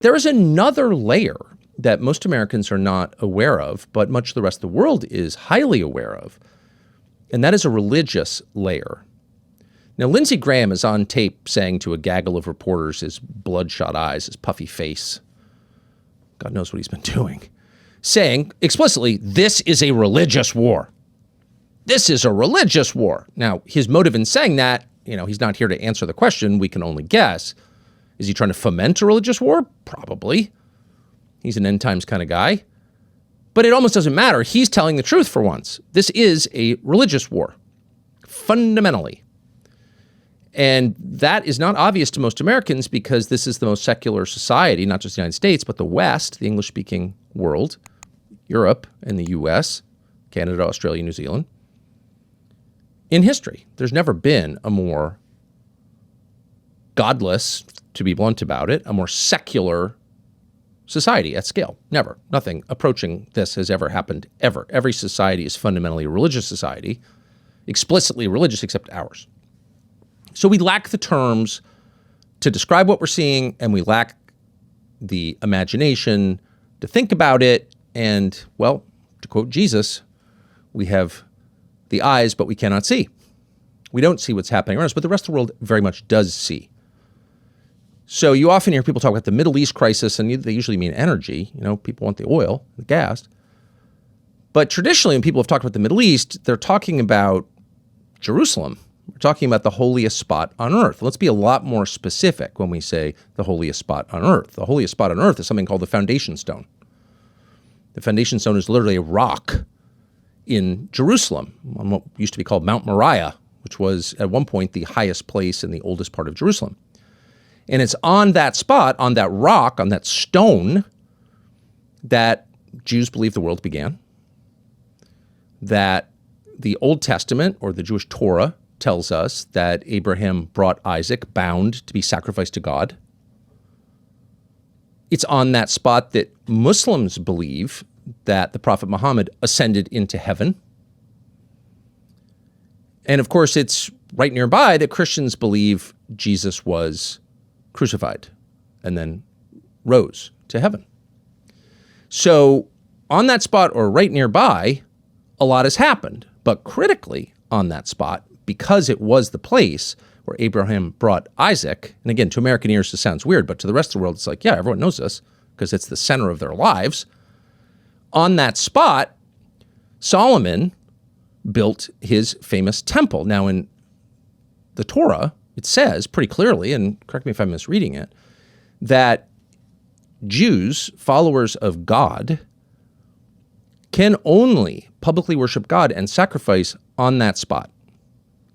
There is another layer that most Americans are not aware of, but much of the rest of the world is highly aware of, and that is a religious layer. Now, Lindsey Graham is on tape saying to a gaggle of reporters, his bloodshot eyes, his puffy face, God knows what he's been doing, saying explicitly, this is a religious war. This is a religious war. Now, his motive in saying that, he's not here to answer the question. We can only guess. Is he trying to foment a religious war? Probably. He's an end times kind of guy. But it almost doesn't matter. He's telling the truth for once. This is a religious war, fundamentally. And that is not obvious to most Americans because this is the most secular society, not just the United States, but the West, the English-speaking world, Europe and the U.S., Canada, Australia, New Zealand. In history, there's never been a more godless, to be blunt about it, a more secular society at scale. Never. Nothing approaching this has ever happened, ever. Every society is fundamentally a religious society, explicitly religious except ours. So we lack the terms to describe what we're seeing, and we lack the imagination to think about it. And, well, to quote Jesus, we have the eyes, but we cannot see. We don't see what's happening around us, but the rest of the world very much does see. So you often hear people talk about the Middle East crisis, and they usually mean energy. People want the oil, the gas. But traditionally, when people have talked about the Middle East, they're talking about Jerusalem. We're talking about the holiest spot on earth. Let's be a lot more specific when we say the holiest spot on earth. The holiest spot on earth is something called the foundation stone. The foundation stone is literally a rock in Jerusalem on what used to be called Mount Moriah, which was at one point the highest place in the oldest part of Jerusalem. And it's on that spot, on that rock, on that stone, that Jews believe the world began, that the Old Testament, or the Jewish Torah, tells us that Abraham brought Isaac bound to be sacrificed to God. It's on that spot that Muslims believe that the Prophet Muhammad ascended into heaven. And of course, it's right nearby that Christians believe Jesus was crucified and then rose to heaven. So on that spot, or right nearby, a lot has happened. But critically on that spot, because it was the place where Abraham brought Isaac, and again, to American ears, this sounds weird, but to the rest of the world, it's like, yeah, everyone knows this because it's the center of their lives. On that spot, Solomon built his famous temple. Now, in the Torah, it says pretty clearly, and correct me if I'm misreading it, that Jews, followers of God, can only publicly worship God and sacrifice on that spot,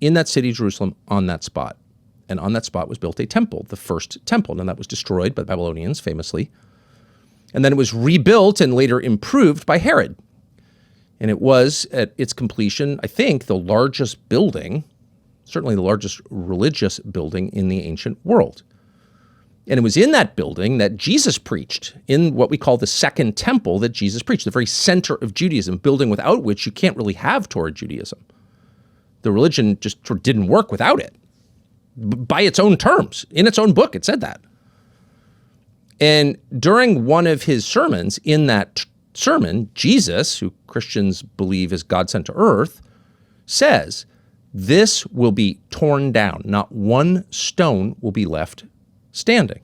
in that city, Jerusalem, on that spot. And on that spot was built a temple, the first temple. And that was destroyed by the Babylonians, famously. And then it was rebuilt and later improved by Herod. And it was, at its completion, I think, the largest building, certainly the largest religious building in the ancient world. And it was in that building that Jesus preached, in what we call the Second Temple that Jesus preached, the very center of Judaism, building without which you can't really have Torah Judaism. The religion just sort of didn't work without it. By its own terms, in its own book, it said that. And during one of his sermons, in that sermon, Jesus, who Christians believe is God sent to earth, says, this will be torn down. Not one stone will be left standing.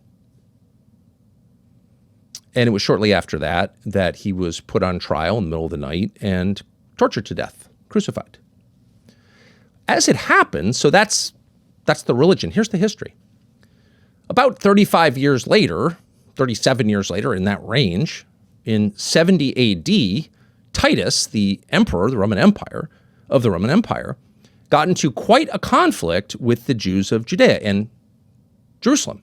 And it was shortly after that that he was put on trial in the middle of the night and tortured to death, crucified. As it happens, so that's the religion. Here's the history. About 35 years later, 37 years later, in that range, in 70 AD, Titus, the emperor, the Roman Empire, got into quite a conflict with the Jews of Judea and Jerusalem.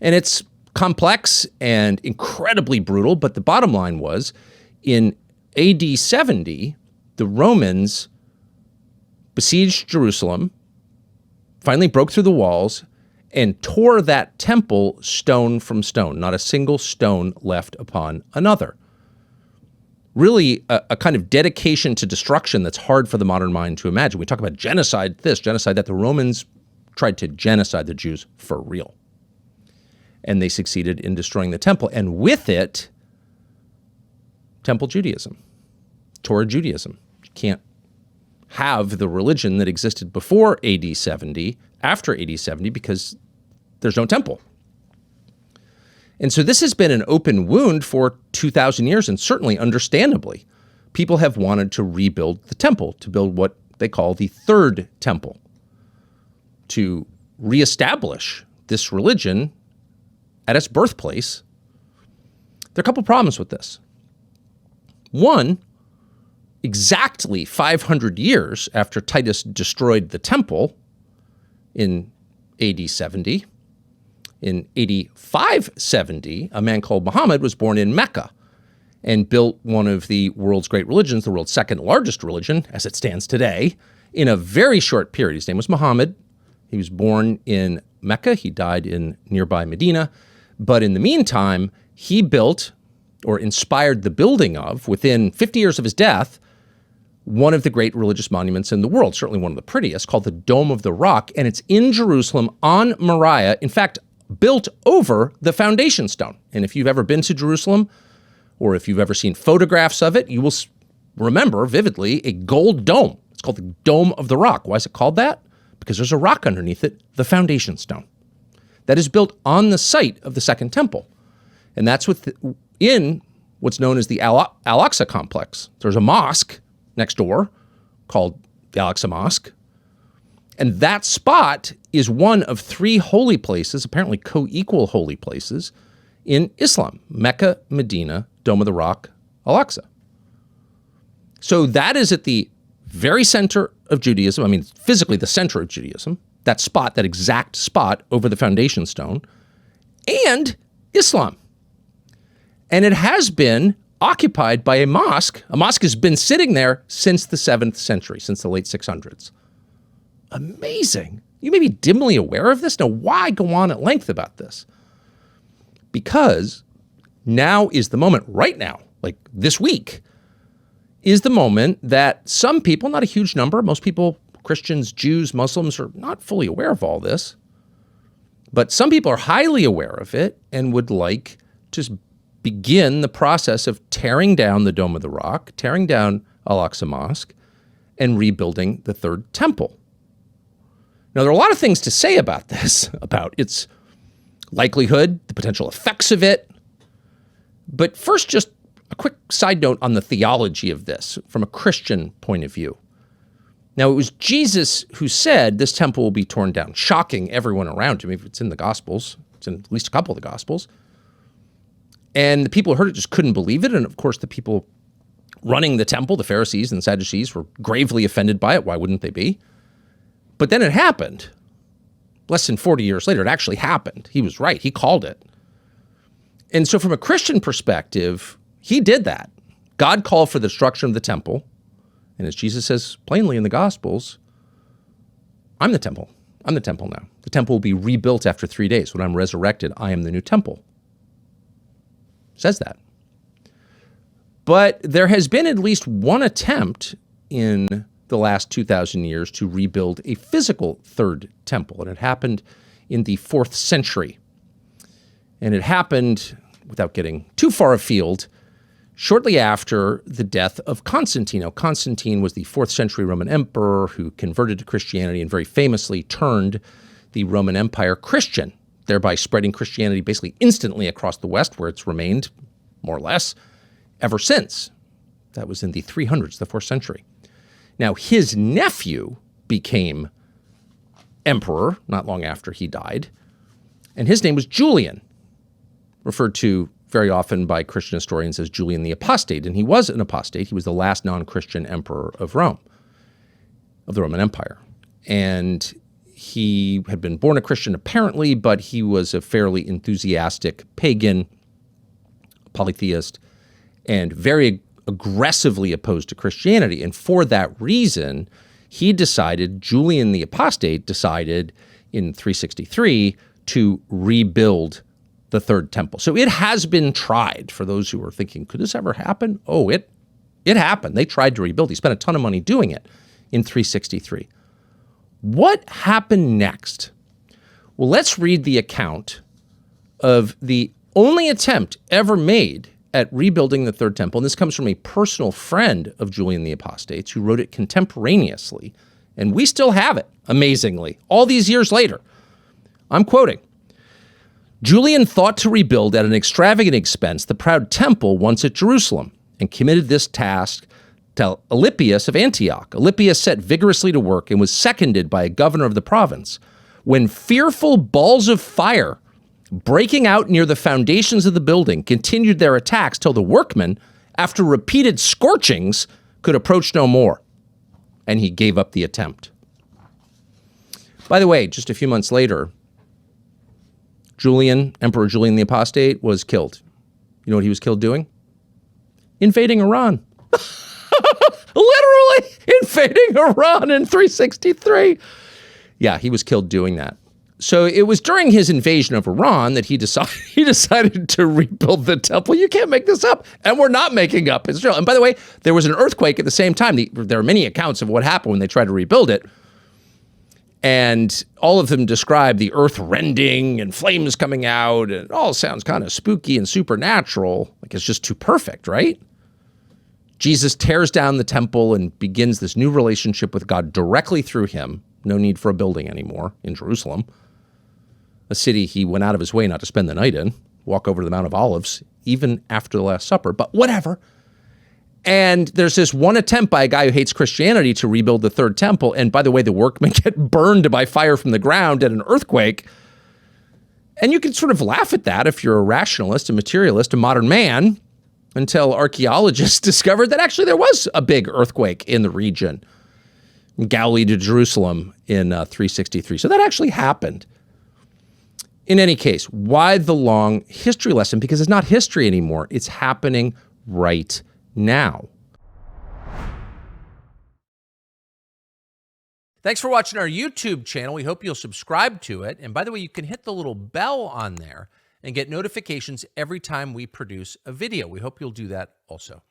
And it's complex and incredibly brutal, but the bottom line was, in AD 70, the Romans besieged Jerusalem, finally broke through the walls, and tore that temple stone from stone, not a single stone left upon another. Really a kind of dedication to destruction that's hard for the modern mind to imagine. We talk about genocide, genocide that. The Romans tried to genocide the Jews for real. and they succeeded in destroying the temple. And with it, Temple Judaism, Torah Judaism. You can't have the religion that existed before AD 70, after AD 70, because there's no temple. And so this has been an open wound for 2,000 years, and certainly understandably, people have wanted to rebuild the temple, to build what they call the third temple, to reestablish this religion at its birthplace. There are a couple problems with this. One, exactly 500 years after Titus destroyed the temple in AD 70, in AD 570, a man called Muhammad was born in Mecca and built one of the world's great religions, the world's second largest religion, as it stands today, in a very short period. His name was Muhammad. He was born in Mecca. He died in nearby Medina. But in the meantime, he built, or inspired the building of, within 50 years of his death, one of the great religious monuments in the world, certainly one of the prettiest, called the Dome of the Rock. And it's in Jerusalem on Moriah, in fact, built over the foundation stone. And if you've ever been to Jerusalem, or if you've ever seen photographs of it, you will remember vividly a gold dome. It's called the Dome of the Rock. Why is it called that? Because there's a rock underneath it, the foundation stone, that is built on the site of the Second Temple. And that's in what's known as the Al-Aqsa complex. There's a mosque next door called the Al-Aqsa Mosque. And that spot is one of three holy places, apparently co-equal holy places, in Islam: Mecca, Medina, Dome of the Rock, Al-Aqsa. So that is at the very center of Judaism. I mean, physically the center of Judaism, that spot, that exact spot over the foundation stone, and Islam. And it has been occupied by a mosque. A mosque has been sitting there since the 7th century, since the late 600s. Amazing. You may be dimly aware of this. Now, why go on at length about this? Because now is the moment, right now, like this week, is the moment that some people, not a huge number, most people, Christians, Jews, Muslims, are not fully aware of all this, but some people are highly aware of it and would like to begin the process of tearing down the Dome of the Rock, tearing down Al-Aqsa Mosque, and rebuilding the Third Temple. Now, there are a lot of things to say about this, about its likelihood, the potential effects of it. But first, just a quick side note on the theology of this from a Christian point of view. Now, it was Jesus who said this temple will be torn down, shocking everyone around him. If it's in the Gospels, it's in at least a couple of the Gospels. And the people who heard it just couldn't believe it. And of course, the people running the temple, the Pharisees and the Sadducees, were gravely offended by it. Why wouldn't they be? But then it happened. Less than 40 years later, it actually happened. He was right. He called it. And so from a Christian perspective, he did that. God called for the destruction of the temple. And as Jesus says plainly in the Gospels, I'm the temple. I'm the temple now. The temple will be rebuilt after 3 days. When I'm resurrected, I am the new temple. Says that. But there has been at least one attempt in the last 2,000 years to rebuild a physical third temple. And it happened in the 4th century. And it happened, without getting too far afield, shortly after the death of Constantine. Now, Constantine was the 4th century Roman emperor who converted to Christianity and very famously turned the Roman Empire Christian, thereby spreading Christianity basically instantly across the West, where it's remained, more or less, ever since. That was in the 300s, the 4th century. Now, his nephew became emperor not long after he died, and his name was Julian, referred to very often by Christian historians as Julian the Apostate. And he was an apostate. He was the last non-Christian emperor of Rome, of the Roman Empire. And he had been born a Christian apparently, but he was a fairly enthusiastic pagan, polytheist, and very aggressively opposed to Christianity. And for that reason, Julian the Apostate decided in 363 to rebuild the Third Temple. So it has been tried. For those who are thinking, could this ever happen? Oh, it happened. They tried to rebuild. He spent a ton of money doing it in 363. What happened next? Well, let's read the account of the only attempt ever made at rebuilding the Third Temple, and this comes from a personal friend of Julian the Apostate who wrote it contemporaneously, and we still have it, amazingly, all these years later. I'm quoting, Julian thought to rebuild at an extravagant expense the proud temple once at Jerusalem, and committed this task to Alypius of Antioch. Alypius set vigorously to work and was seconded by a governor of the province. When fearful balls of fire breaking out near the foundations of the building continued their attacks till the workmen, after repeated scorchings, could approach no more. And he gave up the attempt. By the way, just a few months later, Emperor Julian the Apostate was killed. You know what he was killed doing? Invading Iran. Literally invading Iran in 363. Yeah, he was killed doing that. So it was during his invasion of Iran that he decided to rebuild the temple. You can't make this up. And we're not making up. It's real. And by the way, there was an earthquake at the same time. There are many accounts of what happened when they tried to rebuild it. And all of them describe the earth rending and flames coming out. And it all sounds kind of spooky and supernatural. Like it's just too perfect, right? Jesus tears down the temple and begins this new relationship with God directly through him. No need for a building anymore in Jerusalem, a city he went out of his way not to spend the night in, walk over to the Mount of Olives, even after the Last Supper, but whatever. And there's this one attempt by a guy who hates Christianity to rebuild the Third Temple. And by the way, the workmen get burned by fire from the ground at an earthquake. And you can sort of laugh at that if you're a rationalist, a materialist, a modern man, until archaeologists discovered that actually there was a big earthquake in the region, Galilee to Jerusalem in 363. So that actually happened. In any case, why the long history lesson? Because it's not history anymore. It's happening right now. Thanks for watching our YouTube channel. We hope you'll subscribe to it. And by the way, you can hit the little bell on there and get notifications every time we produce a video. We hope you'll do that also.